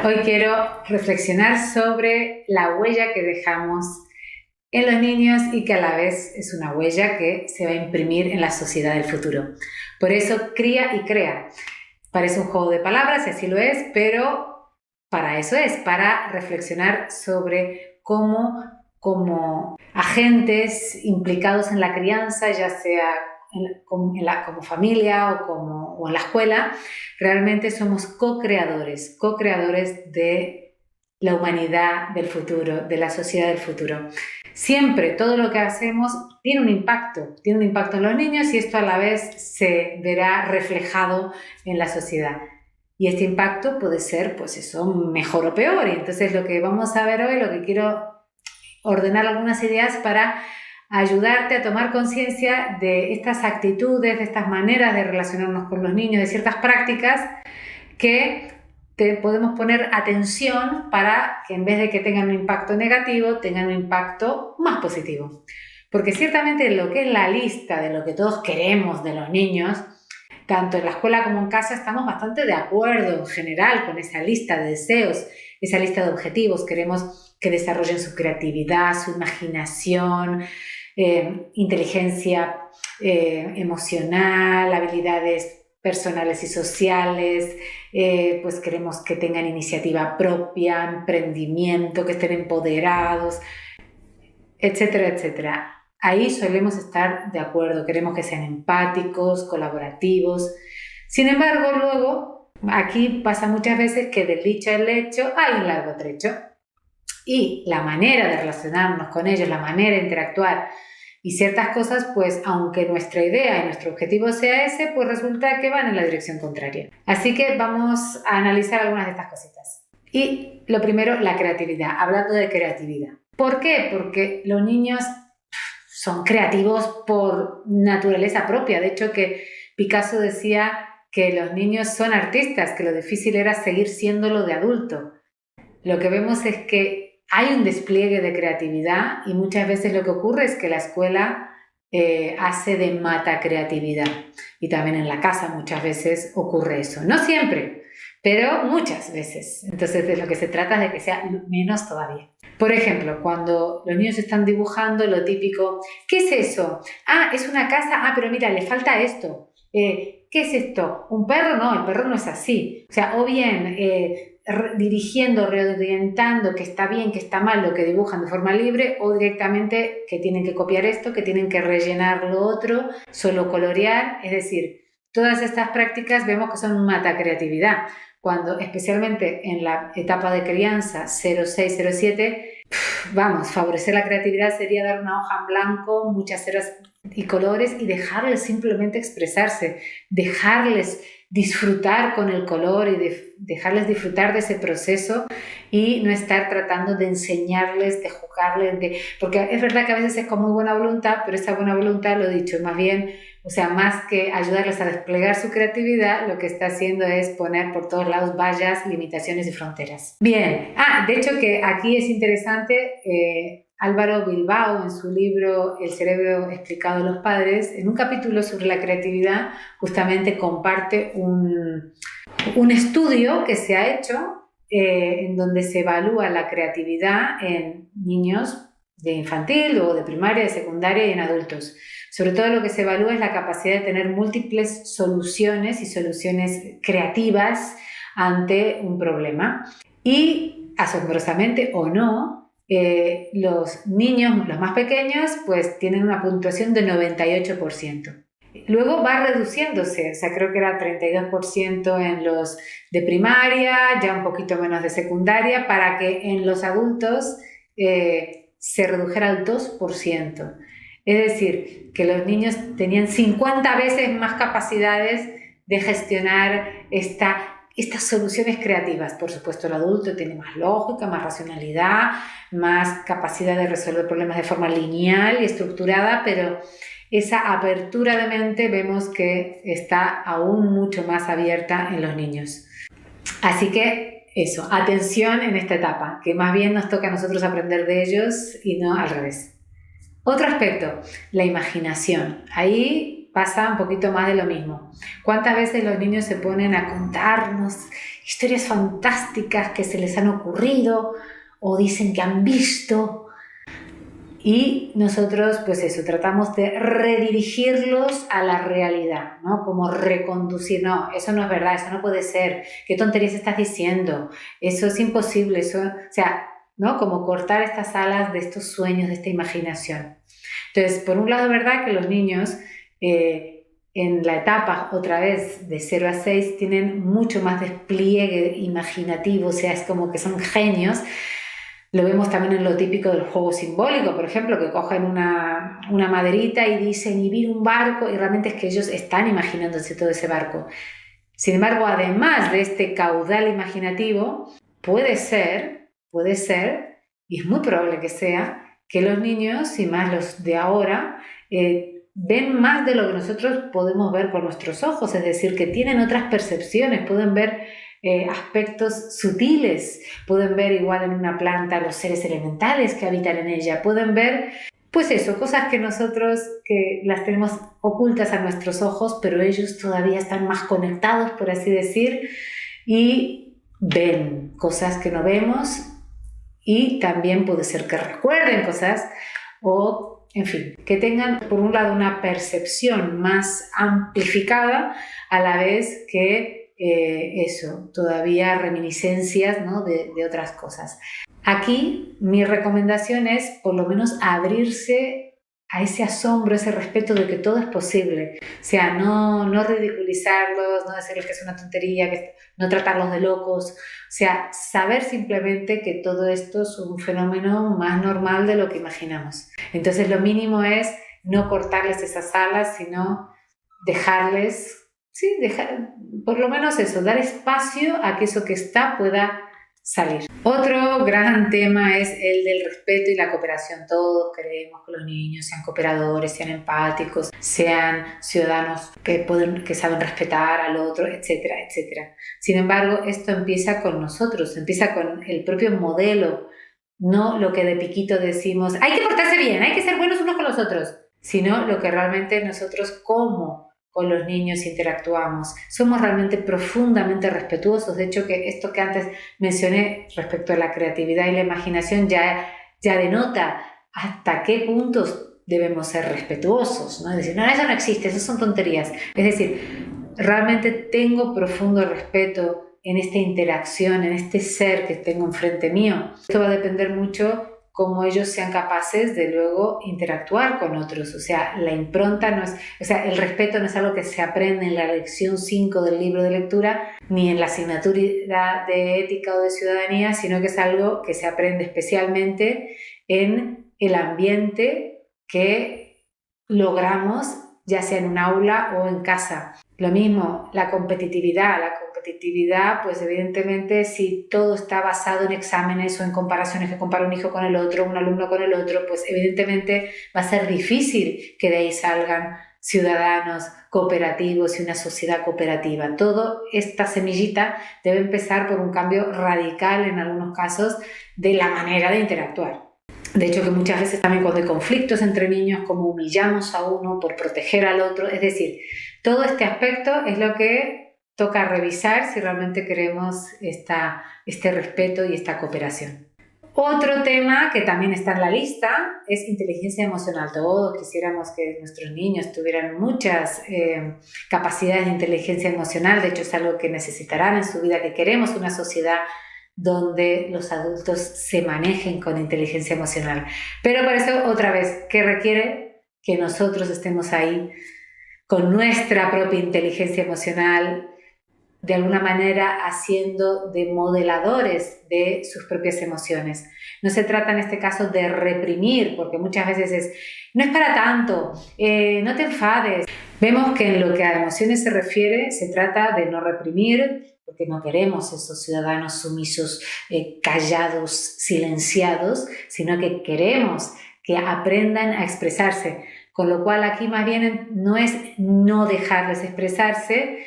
Hoy quiero reflexionar sobre la huella que dejamos en los niños y que a la vez es una huella que se va a imprimir en la sociedad del futuro. Por eso, cría y crea. Parece un juego de palabras y así lo es, pero para eso es, para reflexionar sobre cómo como agentes implicados en la crianza, ya sea como familia o en la escuela, realmente somos co-creadores de la humanidad del futuro, de la sociedad del futuro. Siempre todo lo que hacemos tiene un impacto en los niños y esto a la vez se verá reflejado en la sociedad. Y este impacto puede ser, pues eso, mejor o peor. Y entonces lo que vamos a ver hoy, lo que quiero ordenar algunas ideas para ayudarte a tomar conciencia de estas actitudes, de estas maneras de relacionarnos con los niños, de ciertas prácticas que te podemos poner atención para que en vez de que tengan un impacto negativo, tengan un impacto más positivo. Porque ciertamente lo que es la lista de lo que todos queremos de los niños, tanto en la escuela como en casa, estamos bastante de acuerdo en general con esa lista de deseos, esa lista de objetivos. Queremos que desarrollen su creatividad, su imaginación, inteligencia emocional, habilidades personales y sociales, pues queremos que tengan iniciativa propia, emprendimiento, que estén empoderados, etcétera, etcétera. Ahí solemos estar de acuerdo, queremos que sean empáticos, colaborativos. Sin embargo, luego, aquí pasa muchas veces que del dicho al hecho hay un largo trecho. Y la manera de relacionarnos con ellos, la manera de interactuar y ciertas cosas, pues aunque nuestra idea y nuestro objetivo sea ese, pues resulta que van en la dirección contraria. Así que vamos a analizar algunas de estas cositas. Y lo primero, la creatividad. Hablando de creatividad. ¿Por qué? Porque los niños son creativos por naturaleza propia. De hecho, que Picasso decía que los niños son artistas, que lo difícil era seguir siéndolo de adulto. Lo que vemos es que hay un despliegue de creatividad y muchas veces lo que ocurre es que la escuela hace de mata creatividad y también en la casa muchas veces ocurre eso. No siempre, pero muchas veces. Entonces de lo que se trata es de que sea menos todavía. Por ejemplo, cuando los niños están dibujando lo típico, ¿qué es eso? Ah, es una casa, pero mira, le falta esto. ¿Qué es esto? ¿Un perro? No, el perro no es así. O sea, o bien dirigiendo, reorientando que está bien, que está mal lo que dibujan de forma libre, o directamente que tienen que copiar esto, que tienen que rellenar lo otro, solo colorear. Es decir, todas estas prácticas vemos que son mata creatividad, cuando especialmente en la etapa de crianza 0,6-0,7, vamos, favorecer la creatividad sería dar una hoja en blanco, muchas ceras y colores y dejarles simplemente expresarse, dejarles disfrutar con el color y dejarles disfrutar de ese proceso y no estar tratando de enseñarles, de juzgarles, porque es verdad que a veces es con muy buena voluntad, pero esa buena voluntad, lo he dicho, más bien, o sea, más que ayudarles a desplegar su creatividad, lo que está haciendo es poner por todos lados vallas, limitaciones y fronteras. Bien, de hecho que aquí es interesante, Álvaro Bilbao, en su libro El cerebro explicado a los padres, en un capítulo sobre la creatividad, justamente comparte un estudio que se ha hecho en donde se evalúa la creatividad en niños de infantil o de primaria, de secundaria y en adultos. Sobre todo lo que se evalúa es la capacidad de tener múltiples soluciones y soluciones creativas ante un problema. Y asombrosamente o no, los niños, los más pequeños, pues tienen una puntuación de 98%. Luego va reduciéndose, o sea, creo que era 32% en los de primaria, ya un poquito menos de secundaria, para que en los adultos se redujera al 2%. Es decir, que los niños tenían 50 veces más capacidades de gestionar estas soluciones creativas. Por supuesto, el adulto tiene más lógica, más racionalidad, más capacidad de resolver problemas de forma lineal y estructurada, pero esa apertura de mente vemos que está aún mucho más abierta en los niños. Así que eso, atención en esta etapa, que más bien nos toca a nosotros aprender de ellos y no al revés. Otro aspecto, la imaginación. Ahí aquí pasa un poquito más de lo mismo. ¿Cuántas veces los niños se ponen a contarnos historias fantásticas que se les han ocurrido o dicen que han visto? Y nosotros, pues eso, tratamos de redirigirlos a la realidad, ¿no? Como reconducir, no, eso no es verdad, eso no puede ser, ¿qué tonterías estás diciendo? Eso es imposible, eso, o sea, ¿no? Como cortar estas alas de estos sueños, de esta imaginación. Entonces, por un lado, es verdad que los niños en la etapa, otra vez, de 0 a 6, tienen mucho más despliegue imaginativo, o sea, es como que son genios. Lo vemos también en lo típico del juego simbólico, por ejemplo, que cogen una maderita y dicen, y vi un barco, y realmente es que ellos están imaginándose todo ese barco. Sin embargo, además de este caudal imaginativo, puede ser, y es muy probable que sea, que los niños, y más los de ahora, ven más de lo que nosotros podemos ver con nuestros ojos, es decir, que tienen otras percepciones, pueden ver aspectos sutiles, pueden ver igual en una planta los seres elementales que habitan en ella, pueden ver, pues eso, cosas que nosotros que las tenemos ocultas a nuestros ojos, pero ellos todavía están más conectados, por así decir, y ven cosas que no vemos y también puede ser que recuerden cosas o, en fin, que tengan por un lado una percepción más amplificada a la vez que eso, todavía reminiscencias, ¿no? de otras cosas. Aquí mi recomendación es por lo menos abrirse a ese asombro, ese respeto de que todo es posible. O sea, no ridiculizarlos, no decirles que es una tontería, no tratarlos de locos. O sea, saber simplemente que todo esto es un fenómeno más normal de lo que imaginamos. Entonces lo mínimo es no cortarles esas alas, sino dejarles, sí, por lo menos eso, dar espacio a que eso que está pueda salir. Otro gran tema es el del respeto y la cooperación. Todos queremos que los niños sean cooperadores, sean empáticos, sean ciudadanos que saben respetar al otro, etcétera, etcétera. Sin embargo, esto empieza con nosotros, empieza con el propio modelo, no lo que de piquito decimos, hay que portarse bien, hay que ser buenos unos con los otros, sino lo que realmente nosotros como con los niños interactuamos. Somos realmente profundamente respetuosos. De hecho, que esto que antes mencioné respecto a la creatividad y la imaginación ya denota hasta qué puntos debemos ser respetuosos, ¿no? Es decir, no, eso no existe, eso son tonterías. Es decir, realmente tengo profundo respeto en esta interacción, en este ser que tengo enfrente mío. Esto va a depender mucho cómo ellos sean capaces de luego interactuar con otros. O sea, la impronta no es, o sea, el respeto no es algo que se aprende en la lección 5 del libro de lectura, ni en la asignatura de ética o de ciudadanía, sino que es algo que se aprende especialmente en el ambiente que logramos, ya sea en un aula o en casa. Lo mismo, la competitividad, pues evidentemente si todo está basado en exámenes o en comparaciones que compara un hijo con el otro, un alumno con el otro, pues evidentemente va a ser difícil que de ahí salgan ciudadanos cooperativos y una sociedad cooperativa. Toda esta semillita debe empezar por un cambio radical en algunos casos de la manera de interactuar. De hecho, que muchas veces también cuando hay conflictos entre niños, como humillamos a uno por proteger al otro, es decir, todo este aspecto es lo que toca revisar si realmente queremos este respeto y esta cooperación. Otro tema que también está en la lista es inteligencia emocional. Todos quisiéramos que nuestros niños tuvieran muchas capacidades de inteligencia emocional. De hecho, es algo que necesitarán en su vida, que queremos una sociedad donde los adultos se manejen con inteligencia emocional. Pero para eso, otra vez, ¿qué requiere? Que nosotros estemos ahí con nuestra propia inteligencia emocional, de alguna manera haciendo de modeladores de sus propias emociones. No se trata en este caso de reprimir, porque muchas veces no es para tanto, no te enfades. Vemos que en lo que a emociones se refiere, se trata de no reprimir, porque no queremos esos ciudadanos sumisos, callados, silenciados, sino que queremos que aprendan a expresarse. Con lo cual aquí más bien no es no dejarles expresarse,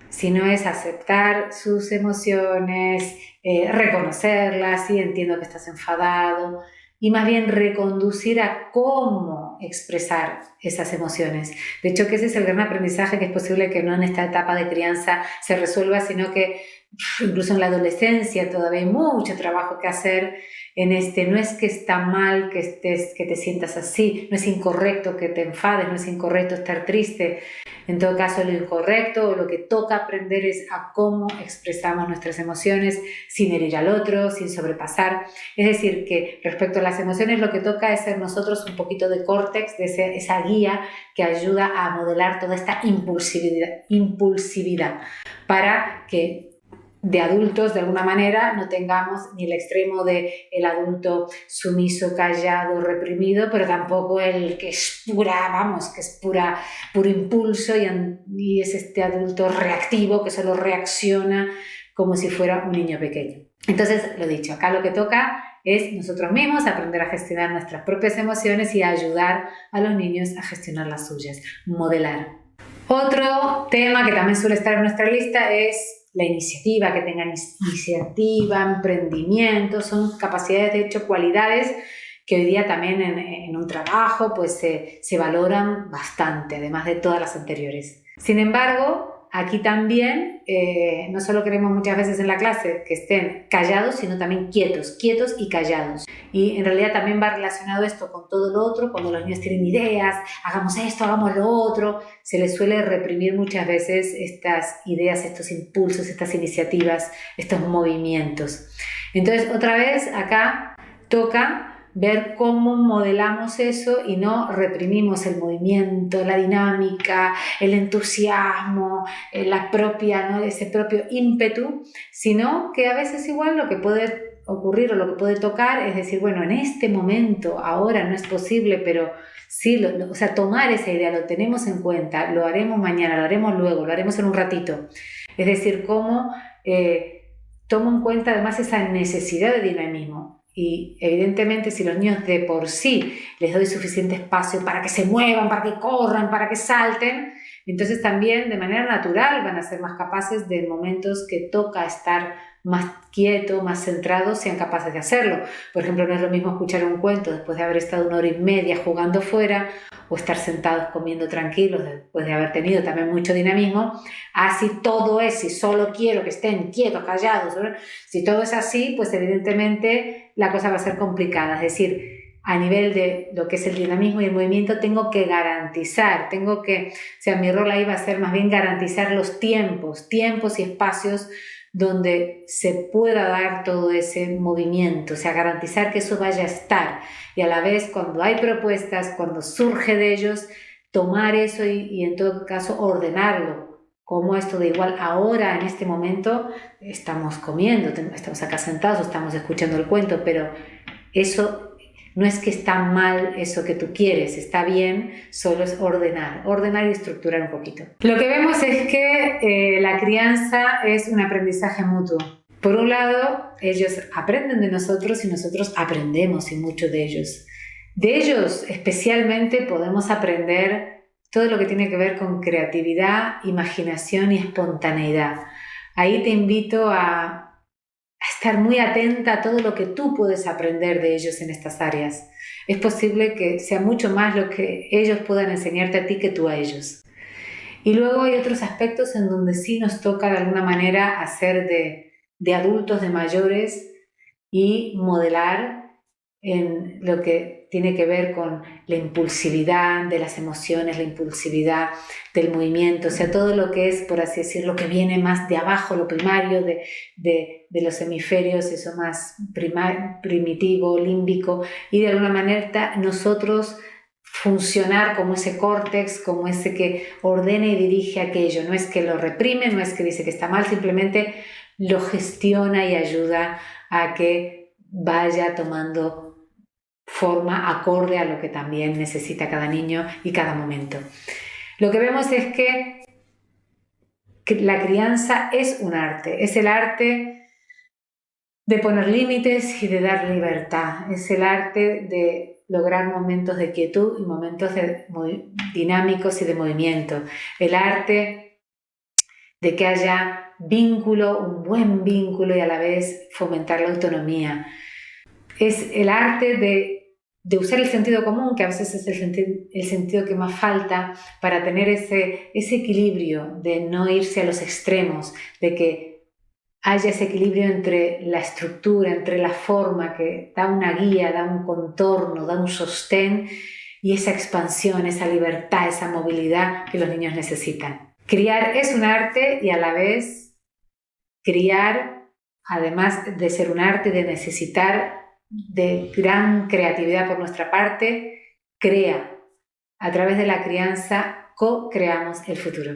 sino es aceptar sus emociones, reconocerlas, sí, entiendo que estás enfadado, y más bien reconducir a cómo expresar esas emociones. De hecho, que ese es el gran aprendizaje, que es posible que no en esta etapa de crianza se resuelva, sino que incluso en la adolescencia todavía hay mucho trabajo que hacer en no es que está mal que te sientas así, no es incorrecto que te enfades, no es incorrecto estar triste. En todo caso, lo incorrecto o lo que toca aprender es a cómo expresamos nuestras emociones sin herir al otro, sin sobrepasar. Es decir, que respecto a las emociones lo que toca es ser nosotros un poquito de córtex, de esa guía que ayuda a modelar toda esta impulsividad para que de adultos, de alguna manera, no tengamos ni el extremo de el adulto sumiso, callado, reprimido, pero tampoco el que es puro impulso y es este adulto reactivo que solo reacciona como si fuera un niño pequeño. Entonces, lo dicho, acá lo que toca es nosotros mismos aprender a gestionar nuestras propias emociones y a ayudar a los niños a gestionar las suyas, modelar. Otro tema que también suele estar en nuestra lista es la iniciativa, que tengan iniciativa, emprendimiento, son capacidades, de hecho, cualidades que hoy día también en un trabajo pues se valoran bastante, además de todas las anteriores. Sin embargo, aquí también no solo queremos muchas veces en la clase que estén callados, sino también quietos y callados. Y en realidad también va relacionado esto con todo lo otro. Cuando los niños tienen ideas, hagamos esto, hagamos lo otro, se les suele reprimir muchas veces estas ideas, estos impulsos, estas iniciativas, estos movimientos. Entonces, otra vez acá toca ver cómo modelamos eso y no reprimimos el movimiento, la dinámica, el entusiasmo, ese propio ímpetu, sino que a veces igual lo que puede ocurrir o lo que puede tocar es decir, bueno, en este momento, ahora no es posible, pero sí, o sea, tomar esa idea, lo tenemos en cuenta, lo haremos mañana, lo haremos luego, lo haremos en un ratito. Es decir, cómo tomo en cuenta además esa necesidad de dinamismo. Y evidentemente si los niños de por sí les doy suficiente espacio para que se muevan, para que corran, para que salten, entonces también de manera natural van a ser más capaces de momentos que toca estar más quietos, más centrados, sean capaces de hacerlo. Por ejemplo, no es lo mismo escuchar un cuento después de haber estado 1 hora y media jugando fuera o estar sentados comiendo tranquilos después de haber tenido también mucho dinamismo. Así todo es, si solo quiero que estén quietos, callados, ¿no? Si todo es así, pues evidentemente la cosa va a ser complicada. Es decir, a nivel de lo que es el dinamismo y el movimiento tengo que garantizar, o sea, mi rol ahí va a ser más bien garantizar los tiempos y espacios donde se pueda dar todo ese movimiento, o sea, garantizar que eso vaya a estar y a la vez cuando hay propuestas, cuando surge de ellos, tomar eso y en todo caso ordenarlo, como esto de igual ahora en este momento estamos comiendo, estamos acá sentados, estamos escuchando el cuento, pero eso no es que está mal eso que tú quieres, está bien, solo es ordenar y estructurar un poquito. Lo que vemos es que la crianza es un aprendizaje mutuo. Por un lado, ellos aprenden de nosotros y nosotros aprendemos y mucho de ellos. De ellos especialmente podemos aprender todo lo que tiene que ver con creatividad, imaginación y espontaneidad. Ahí te invito a estar muy atenta a todo lo que tú puedes aprender de ellos en estas áreas. Es posible que sea mucho más lo que ellos puedan enseñarte a ti que tú a ellos. Y luego hay otros aspectos en donde sí nos toca de alguna manera hacer de adultos, de mayores y modelar en lo que tiene que ver con la impulsividad de las emociones, la impulsividad del movimiento, o sea, todo lo que es, por así decirlo, que viene más de abajo, lo primario, de los hemisferios, eso más primitivo, límbico, y de alguna manera nosotros funcionar como ese córtex, como ese que ordena y dirige aquello, no es que lo reprime, no es que dice que está mal, simplemente lo gestiona y ayuda a que vaya tomando forma acorde a lo que también necesita cada niño y cada momento. Lo que vemos es que la crianza es un arte, es el arte de poner límites y de dar libertad, es el arte de lograr momentos de quietud y momentos dinámicos y de movimiento, el arte de que haya vínculo, un buen vínculo y a la vez fomentar la autonomía. es el arte de usar el sentido común, que a veces es el sentido que más falta para tener ese equilibrio de no irse a los extremos, de que haya ese equilibrio entre la estructura, entre la forma que da una guía, da un contorno, da un sostén, y esa expansión, esa libertad, esa movilidad que los niños necesitan. Criar es un arte y a la vez criar, además de ser un arte, de necesitar de gran creatividad por nuestra parte, crea. A través de la crianza co-creamos el futuro.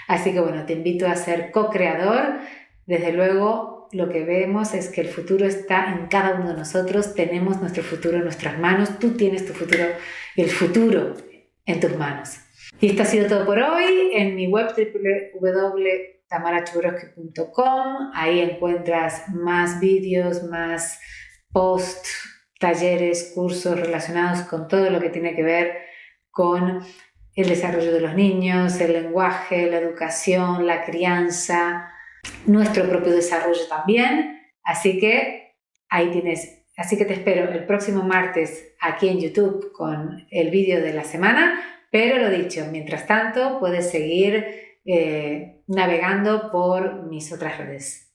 Así que bueno, te invito a ser co-creador. Desde luego, lo que vemos es que el futuro está en cada uno de nosotros. Tenemos nuestro futuro en nuestras manos. Tú tienes tu futuro y el futuro en tus manos. Y esto ha sido todo por hoy. En mi web www.tamarachubrowski.com. Ahí encuentras más vídeos, más posts, talleres, cursos relacionados con todo lo que tiene que ver con el desarrollo de los niños, el lenguaje, la educación, la crianza, nuestro propio desarrollo también. Así que ahí tienes. Así que te espero el próximo martes aquí en YouTube con el vídeo de la semana. Pero lo dicho, mientras tanto puedes seguir navegando por mis otras redes.